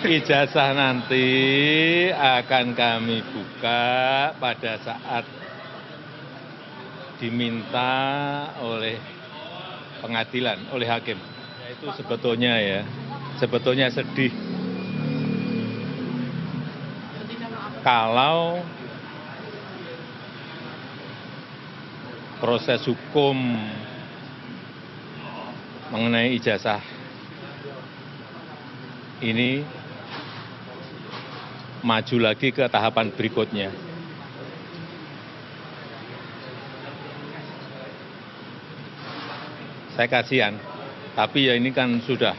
Ijazah nanti akan kami buka pada saat diminta oleh pengadilan, oleh hakim. Itu sebetulnya sedih kalau proses hukum mengenai ijazah ini maju lagi ke tahapan berikutnya. Saya kasihan, tapi ya ini kan sudah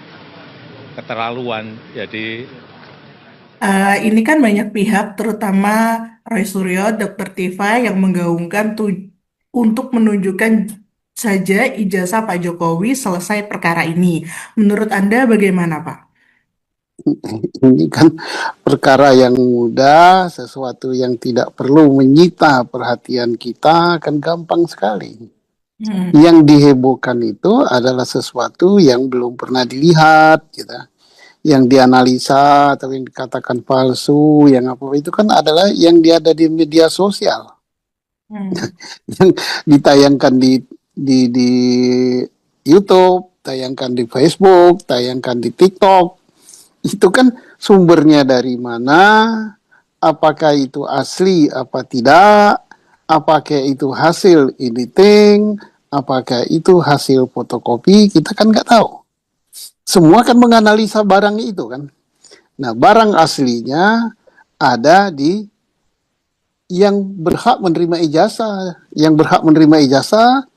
keterlaluan, jadi Ini kan banyak pihak, terutama Roy Suryo, Dr. Tifa, yang menggaungkan untuk menunjukkan saja ijazah Pak Jokowi selesai perkara ini. Menurut Anda bagaimana, Pak? Ini kan perkara yang mudah, sesuatu yang tidak perlu menyita perhatian kita, kan gampang sekali. Yang dihebohkan itu adalah sesuatu yang belum pernah dilihat, gitu. Yang dianalisa atau yang dikatakan palsu, yang apa itu kan adalah yang ada di media sosial, yang ditayangkan di YouTube, tayangkan di Facebook, tayangkan di TikTok. Itu kan sumbernya dari mana, apakah itu asli apa tidak, apakah itu hasil editing, apakah itu hasil fotokopi, kita kan nggak tahu. Semua kan menganalisa barang itu kan. Nah, barang aslinya ada di yang berhak menerima ijazah. Yang berhak menerima ijazah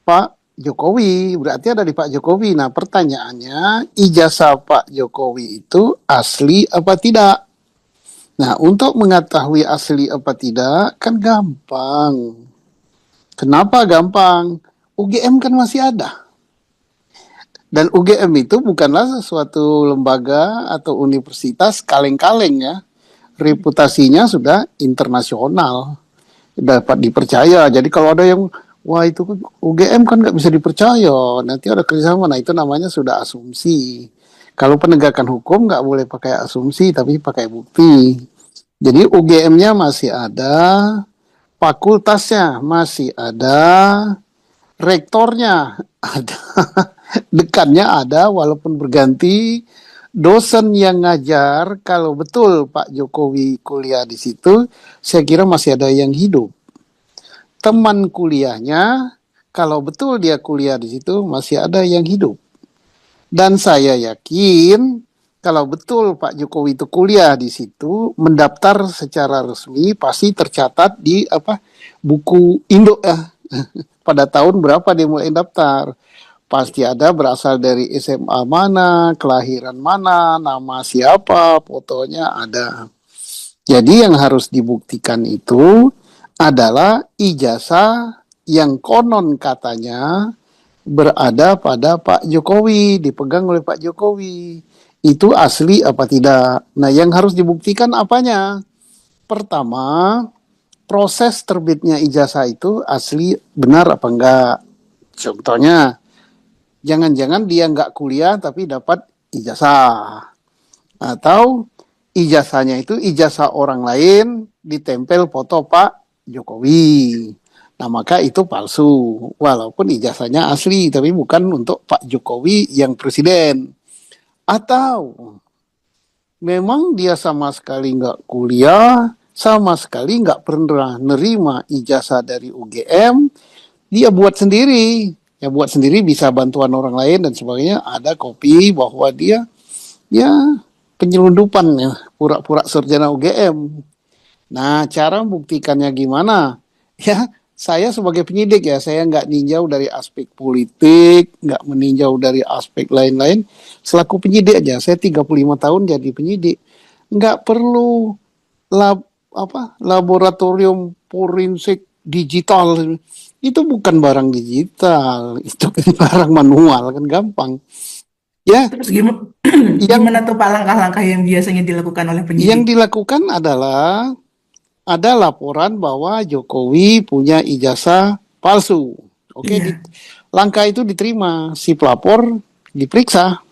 Pak Jokowi, berarti ada di Pak Jokowi. Nah, pertanyaannya, ijazah Pak Jokowi itu asli apa tidak? Nah, untuk mengetahui asli apa tidak, kan gampang. Kenapa gampang? UGM kan masih ada. Dan UGM itu bukanlah sesuatu lembaga atau universitas kaleng-kaleng ya. Reputasinya sudah internasional. Dapat dipercaya. Jadi kalau ada yang wah itu UGM kan nggak bisa dipercaya, nanti ada kerjasama, nah itu namanya sudah asumsi. Kalau penegakan hukum nggak boleh pakai asumsi, tapi pakai bukti. Jadi UGM-nya masih ada, fakultasnya masih ada, rektornya ada, dekannya ada, walaupun berganti. Dosen yang ngajar, kalau betul Pak Jokowi kuliah di situ, saya kira masih ada yang hidup. Teman kuliahnya, kalau betul dia kuliah di situ, masih ada yang hidup. Dan saya yakin, kalau betul Pak Jokowi itu kuliah di situ, mendaftar secara resmi, pasti tercatat di buku Indo ya. Pada tahun berapa dia mulai daftar. Pasti ada berasal dari SMA mana, kelahiran mana, nama siapa, fotonya ada. Jadi yang harus dibuktikan itu adalah ijazah yang konon katanya berada pada Pak Jokowi, dipegang oleh Pak Jokowi. Itu asli apa tidak? Nah, yang harus dibuktikan apanya? Pertama, proses terbitnya ijazah itu asli benar apa enggak? Contohnya, jangan-jangan dia nggak kuliah tapi dapat ijazah. Atau ijazahnya itu ijazah orang lain ditempel foto Pak Jokowi. Nah, maka itu palsu. Walaupun ijazahnya asli, tapi bukan untuk Pak Jokowi yang presiden. Atau memang dia sama sekali nggak kuliah, sama sekali nggak pernah nerima ijazah dari UGM, dia buat sendiri. Ya buat sendiri bisa bantuan orang lain dan sebagainya. Ada kopi bahwa dia ya penyelundupan ya, pura-pura sarjana UGM. Nah, cara membuktikannya gimana? Ya, saya sebagai penyidik ya, saya nggak ninjau dari aspek politik, nggak meninjau dari aspek lain-lain. Selaku penyidik aja, saya 35 tahun jadi penyidik. Nggak perlu laboratorium forensik digital. Itu bukan barang digital, itu kan barang manual, kan gampang. Ya, Terus gimana tuh Pak langkah-langkah yang biasanya dilakukan oleh penyidik? Yang dilakukan adalah ada laporan bahwa Jokowi punya ijazah palsu. Oke, Iya. langkah itu diterima, si pelapor diperiksa.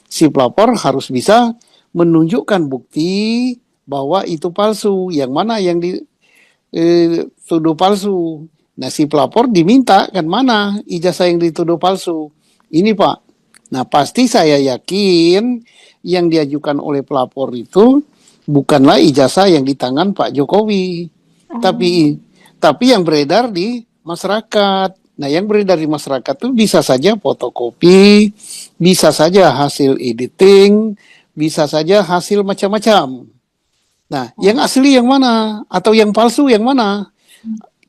si pelapor harus bisa menunjukkan bukti bahwa itu palsu, yang mana yang dituduh palsu. Nah, si pelapor diminta kan mana ijazah yang dituduh palsu. Ini Pak. Nah, pasti saya yakin yang diajukan oleh pelapor itu bukanlah ijazah yang di tangan Pak Jokowi, tapi yang beredar di masyarakat. Nah, yang beredar di masyarakat itu bisa saja fotokopi, bisa saja hasil editing, bisa saja hasil macam-macam. Nah, yang asli yang mana? Atau yang palsu yang mana?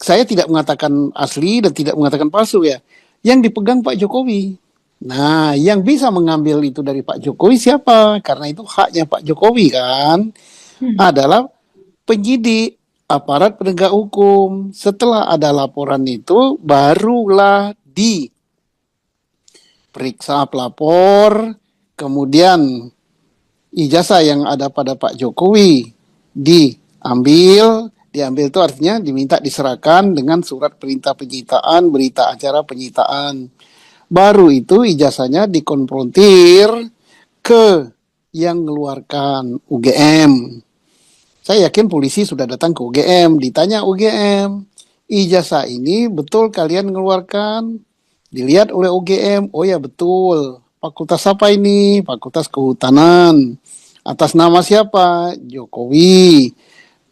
Saya tidak mengatakan asli dan tidak mengatakan palsu ya. Yang dipegang Pak Jokowi. Nah, yang bisa mengambil itu dari Pak Jokowi siapa? Karena itu haknya Pak Jokowi kan. Adalah penyidik, aparat penegak hukum. Setelah ada laporan itu, barulah diperiksa pelapor, kemudian ijazah yang ada pada Pak Jokowi diambil itu artinya diminta diserahkan dengan surat perintah penyitaan, berita acara penyitaan. Baru itu ijazahnya dikonfrontir ke yang mengeluarkan UGM. Saya yakin polisi sudah datang ke UGM, ditanya UGM, ijazah ini betul kalian mengeluarkan? Dilihat oleh UGM, oh ya betul. Fakultas apa ini? Fakultas Kehutanan. Atas nama siapa? Jokowi.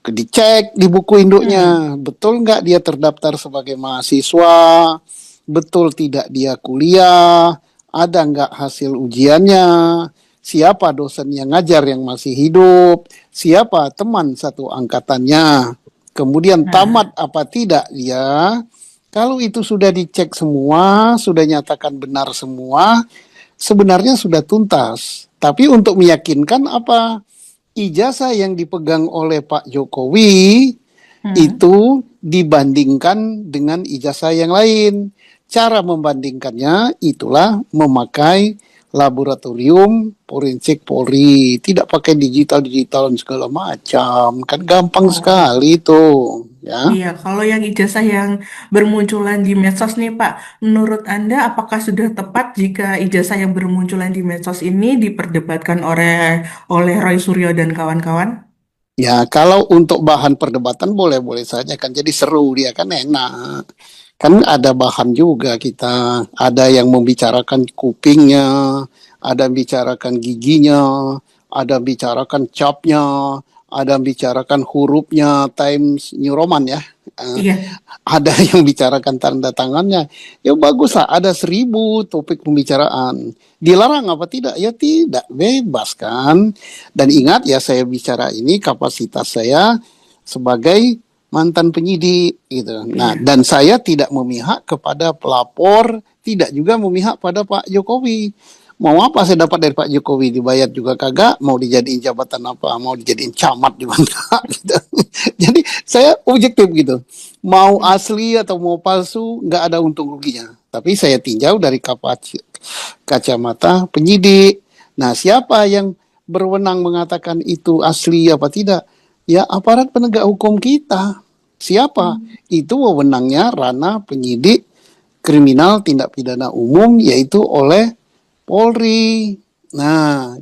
Dicek di buku induknya, betul nggak dia terdaftar sebagai mahasiswa? Betul tidak dia kuliah? Ada nggak hasil ujiannya? Siapa dosen yang ngajar yang masih hidup? Siapa teman satu angkatannya? Kemudian tamat apa tidak dia? Kalau itu sudah dicek semua, sudah nyatakan benar semua, sebenarnya sudah tuntas. Tapi untuk meyakinkan apa? Ijazah yang dipegang oleh Pak Jokowi itu dibandingkan dengan ijazah yang lain. Cara membandingkannya itulah memakai laboratorium forensik Polri, tidak pakai digital dan segala macam, kan gampang sekali itu. Ya. Iya, kalau yang ijazah yang bermunculan di medsos nih Pak, menurut Anda apakah sudah tepat jika ijazah yang bermunculan di medsos ini diperdebatkan oleh Roy Suryo dan kawan-kawan? Ya, kalau untuk bahan perdebatan boleh-boleh saja kan, jadi seru dia kan enak. Kan ada bahan juga kita, ada yang membicarakan kupingnya, ada membicarakan giginya, ada membicarakan capnya, ada membicarakan hurufnya Times New Roman ya. Iya. Ada yang bicarakan tanda tangannya. Ya bagus lah, ada 1000 topik pembicaraan. Dilarang apa tidak? Ya tidak, bebas kan. Dan ingat ya, saya bicara ini kapasitas saya sebagai mantan penyidik gitu. Nah, dan saya tidak memihak kepada pelapor, tidak juga memihak pada Pak Jokowi. Mau apa saya dapat dari Pak Jokowi? Dibayar juga kagak, mau dijadiin jabatan apa, mau dijadiin camat juga enggak gitu. Jadi saya objektif gitu. Mau asli atau mau palsu, nggak ada untung ruginya. Tapi saya tinjau dari kacamata penyidik. Nah, siapa yang berwenang mengatakan itu asli apa tidak? Ya, aparat penegak hukum kita. Siapa? Itu wewenangnya ranah penyidik kriminal tindak pidana umum, yaitu oleh Polri. Nah,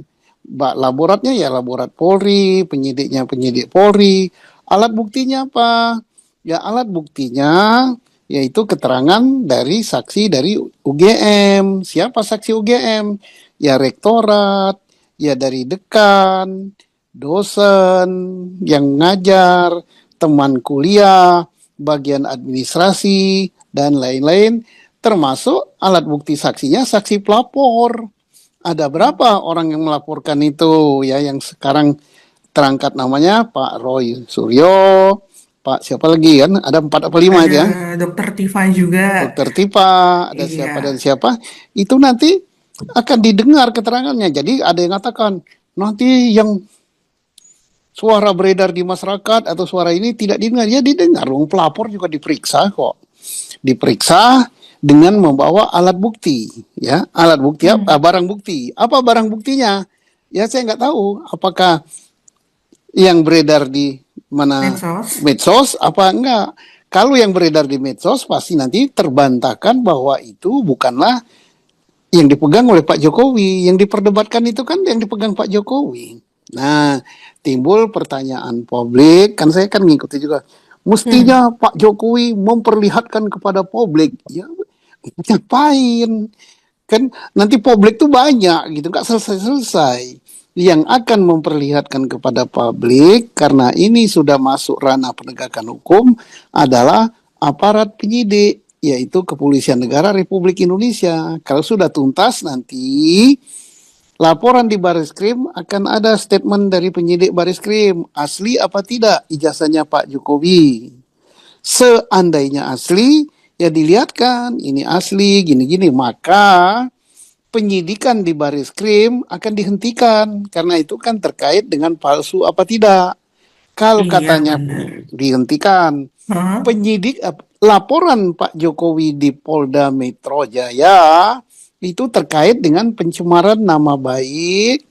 laboratnya ya laborat Polri, penyidiknya penyidik Polri. Alat buktinya apa? Ya alat buktinya yaitu keterangan dari saksi dari UGM. Siapa saksi UGM? Ya rektorat, ya dari dekan, dosen yang ngajar, teman kuliah, bagian administrasi, dan lain-lain. Termasuk alat bukti saksinya saksi pelapor. Ada berapa orang yang melaporkan itu ya, yang sekarang terangkat namanya Pak Roy Suryo, Pak siapa lagi kan? Ada 4 atau 5 ya. Dokter Tifa juga. Dokter Tifa, ada siapa dan siapa. Itu nanti akan didengar keterangannya. Jadi ada yang mengatakan nanti yang suara beredar di masyarakat atau suara ini tidak didengar. Ya didengar. Pelapor juga diperiksa kok. Diperiksa dengan membawa alat bukti, ya alat bukti barang bukti. Apa barang buktinya? Ya saya nggak tahu. Apakah yang beredar di mana medsos apa enggak? Kalau yang beredar di medsos pasti nanti terbantahkan bahwa itu bukanlah yang dipegang oleh Pak Jokowi, yang diperdebatkan itu kan yang dipegang Pak Jokowi. Nah, timbul pertanyaan publik, kan saya kan ngikuti juga. Hmm. Mestinya Pak Jokowi memperlihatkan kepada publik, ya ngapain? Kan nanti publik tuh banyak gitu, nggak selesai-selesai. Yang akan memperlihatkan kepada publik, karena ini sudah masuk ranah penegakan hukum, adalah aparat penyidik, yaitu Kepolisian Negara Republik Indonesia. Kalau sudah tuntas nanti laporan di Baris Krim akan ada statement dari penyidik Baris Krim, asli apa tidak ijazahnya Pak Jokowi. Seandainya asli, ya dilihatkan ini asli gini-gini, maka penyidikan di Baris Krim akan dihentikan karena itu kan terkait dengan palsu apa tidak. Kalau Iya, katanya benar. dihentikan, Hah? penyidik laporan Pak Jokowi di Polda Metro Jaya itu terkait dengan pencemaran nama baik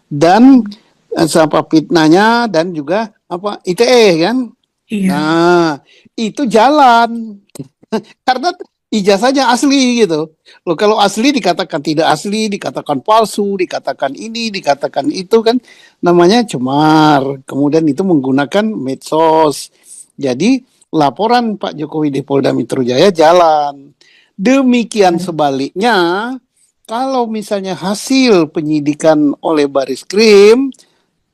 dan apa fitnahnya dan juga apa ITE kan. Iya. Nah, itu jalan karena ijazahnya asli gitu. Loh kalau asli dikatakan tidak asli, dikatakan palsu, dikatakan ini, dikatakan itu kan namanya cemar. Kemudian itu menggunakan medsos. Jadi laporan Pak Jokowi di Polda Metro Jaya jalan. Demikian sebaliknya, kalau misalnya hasil penyidikan oleh Baris Krim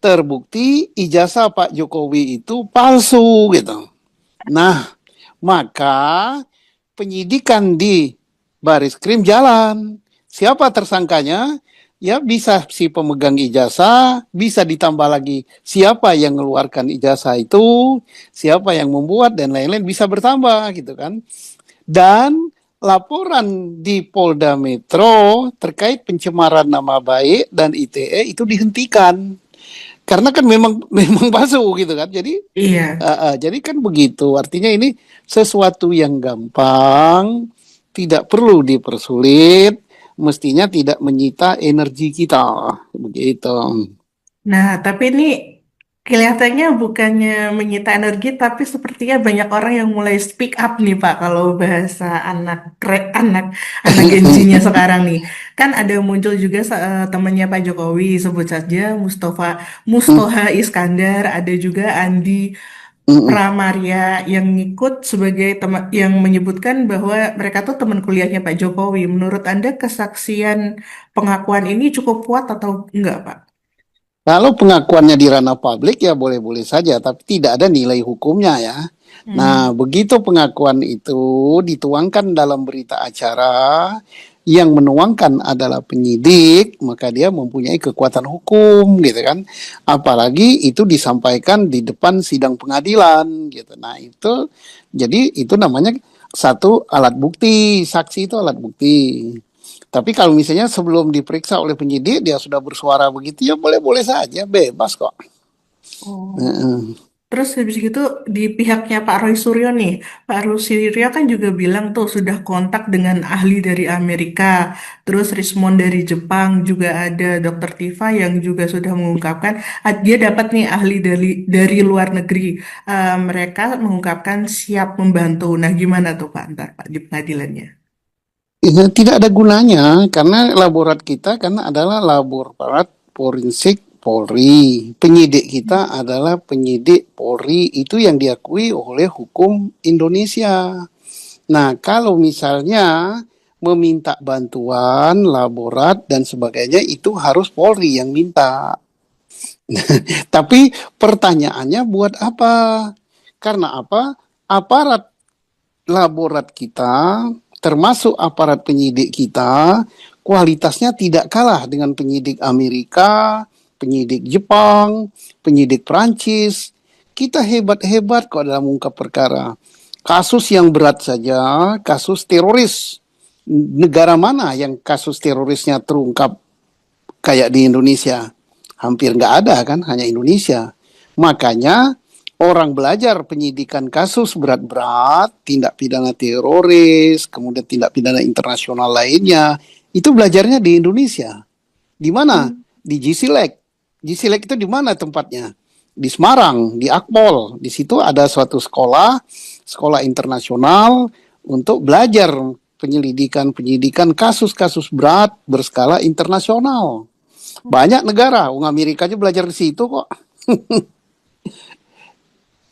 terbukti ijazah Pak Jokowi itu palsu gitu. Nah, maka penyidikan di Baris Krim jalan. Siapa tersangkanya? Ya bisa si pemegang ijazah, bisa ditambah lagi siapa yang mengeluarkan ijazah itu, siapa yang membuat dan lain-lain bisa bertambah gitu kan. Dan laporan di Polda Metro terkait pencemaran nama baik dan ITE itu dihentikan karena kan memang memang palsu gitu kan. Iya. Jadi kan begitu. Artinya ini sesuatu yang gampang, tidak perlu dipersulit, mestinya tidak menyita energi kita. Begitu. Nah, tapi ini kelihatannya bukannya menyita energi, tapi sepertinya banyak orang yang mulai speak up nih, Pak, kalau bahasa anak Gen Z-nya sekarang nih. Kan ada muncul juga temannya Pak Jokowi, sebut saja Mustoha Iskandar, ada juga Andi Pramaria yang ngikut sebagai teman yang menyebutkan bahwa mereka tuh teman kuliahnya Pak Jokowi. Menurut Anda kesaksian pengakuan ini cukup kuat atau enggak, Pak? Kalau pengakuannya di ranah publik ya boleh-boleh saja, tapi tidak ada nilai hukumnya ya. Nah, Hmm. begitu pengakuan itu dituangkan dalam berita acara, yang menuangkan adalah penyidik, maka dia mempunyai kekuatan hukum gitu kan. Apalagi itu disampaikan di depan sidang pengadilan gitu. Nah, itu jadi itu namanya satu alat bukti, saksi itu alat bukti. Tapi kalau misalnya sebelum diperiksa oleh penyidik dia sudah bersuara begitu ya boleh-boleh saja, bebas kok. Oh. Heeh. Terus habis gitu di pihaknya Pak Roy Suryo nih, Pak Roy Suryo kan juga bilang tuh sudah kontak dengan ahli dari Amerika, terus Rismond dari Jepang, juga ada Dokter Tifa yang juga sudah mengungkapkan dia dapat nih ahli dari luar negeri. Mereka mengungkapkan siap membantu. Nah, gimana tuh Pak ntar Pak di pengadilannya? Ya, tidak ada gunanya karena laborat kita karena adalah laborat forensik Polri. Penyidik kita adalah penyidik Polri itu yang diakui oleh hukum Indonesia. Nah, kalau misalnya meminta bantuan laborat dan sebagainya itu harus Polri yang minta. Tapi pertanyaannya buat apa? Karena apa? Aparat laborat kita, termasuk aparat penyidik kita, kualitasnya tidak kalah dengan penyidik Amerika, penyidik Jepang, penyidik Prancis. Kita hebat-hebat kok dalam mengungkap perkara. Kasus yang berat saja, kasus teroris. Negara mana yang kasus terorisnya terungkap kayak di Indonesia? Hampir nggak ada kan, hanya Indonesia. Makanya orang belajar penyidikan kasus berat-berat, tindak pidana teroris, kemudian tindak pidana internasional lainnya, itu belajarnya di Indonesia. Di mana? Hmm. Di GSILEK. GSILEK itu di mana tempatnya? Di Semarang, di Akpol. Di situ ada suatu sekolah, sekolah internasional untuk belajar penyidikan kasus-kasus berat berskala internasional. Banyak negara, Amerika aja belajar di situ kok.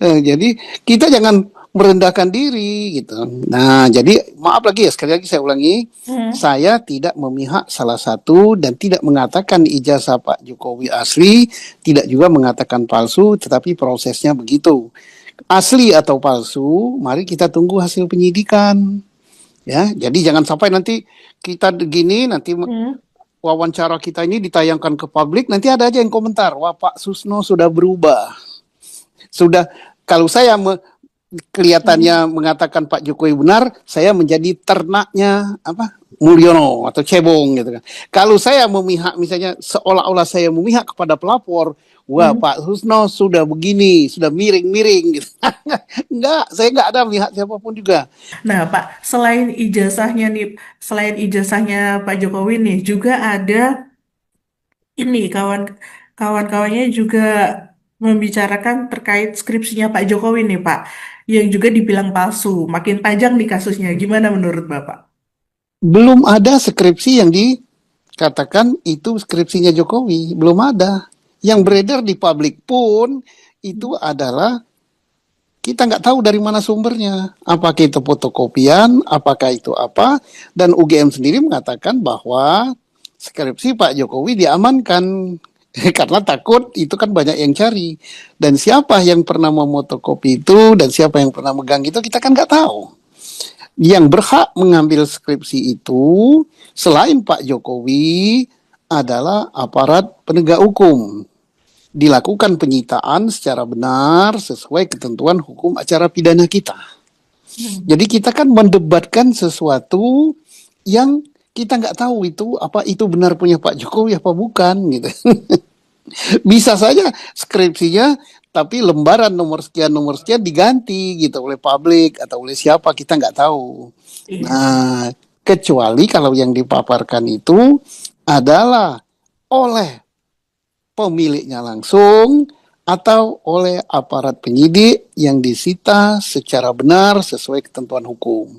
Jadi kita jangan merendahkan diri gitu. Nah, jadi maaf lagi ya, sekali lagi saya ulangi, saya tidak memihak salah satu dan tidak mengatakan ijazah Pak Jokowi asli, tidak juga mengatakan palsu, tetapi prosesnya begitu. Asli atau palsu, mari kita tunggu hasil penyidikan. Ya, jadi jangan sampai nanti kita begini, nanti wawancara kita ini ditayangkan ke publik, nanti ada aja yang komentar, wah Pak Susno sudah berubah. Sudah, kalau saya kelihatannya mengatakan Pak Jokowi benar, saya menjadi ternaknya Mulyono atau cebong gitu kan. Kalau saya memihak, misalnya seolah-olah saya memihak kepada pelapor, wah Pak Susno sudah begini, sudah miring-miring gitu. Enggak, saya enggak ada memihak siapapun juga. Nah, Pak, selain ijazahnya Pak Jokowi nih, juga ada ini kawan-kawannya juga membicarakan terkait skripsinya Pak Jokowi nih, Pak, yang juga dibilang palsu, makin tajam di kasusnya. Gimana menurut Bapak? Belum ada skripsi yang dikatakan itu skripsinya Jokowi, belum ada. Yang beredar di publik pun itu adalah kita nggak tahu dari mana sumbernya. Apakah itu fotokopian, apakah itu apa. Dan UGM sendiri mengatakan bahwa skripsi Pak Jokowi diamankan. Karena takut itu kan banyak yang cari. Dan siapa yang pernah memotokopi itu, dan siapa yang pernah megang itu, kita kan nggak tahu. Yang berhak mengambil skripsi itu, selain Pak Jokowi, adalah aparat penegak hukum. Dilakukan penyitaan secara benar sesuai ketentuan hukum acara pidana kita. Jadi kita kan mendebatkan sesuatu yang kita nggak tahu itu benar punya Pak Jokowi apa bukan gitu. Bisa saja skripsinya tapi lembaran nomor sekian diganti gitu oleh publik atau oleh siapa, kita nggak tahu. Nah, kecuali kalau yang dipaparkan itu adalah oleh pemiliknya langsung atau oleh aparat penyidik yang disita secara benar sesuai ketentuan hukum.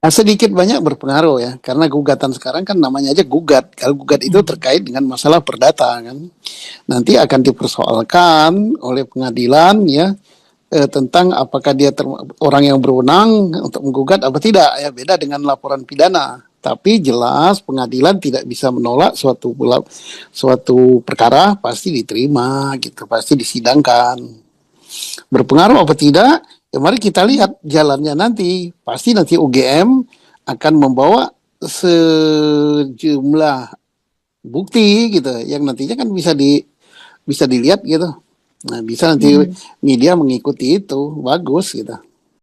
Nah, sedikit banyak berpengaruh ya, karena gugatan sekarang kan namanya aja gugat. Kalau gugat itu terkait dengan masalah perdata kan, nanti akan dipersoalkan oleh pengadilan ya tentang apakah dia orang yang berwenang untuk menggugat apa tidak ya, beda dengan laporan pidana. Tapi jelas pengadilan tidak bisa menolak suatu perkara, pasti diterima gitu, pasti disidangkan. Berpengaruh apa tidak? Ya mari kita lihat jalannya nanti. Pasti nanti UGM akan membawa sejumlah bukti gitu yang nantinya kan bisa dilihat gitu. Nah, bisa nanti media mengikuti itu, bagus gitu.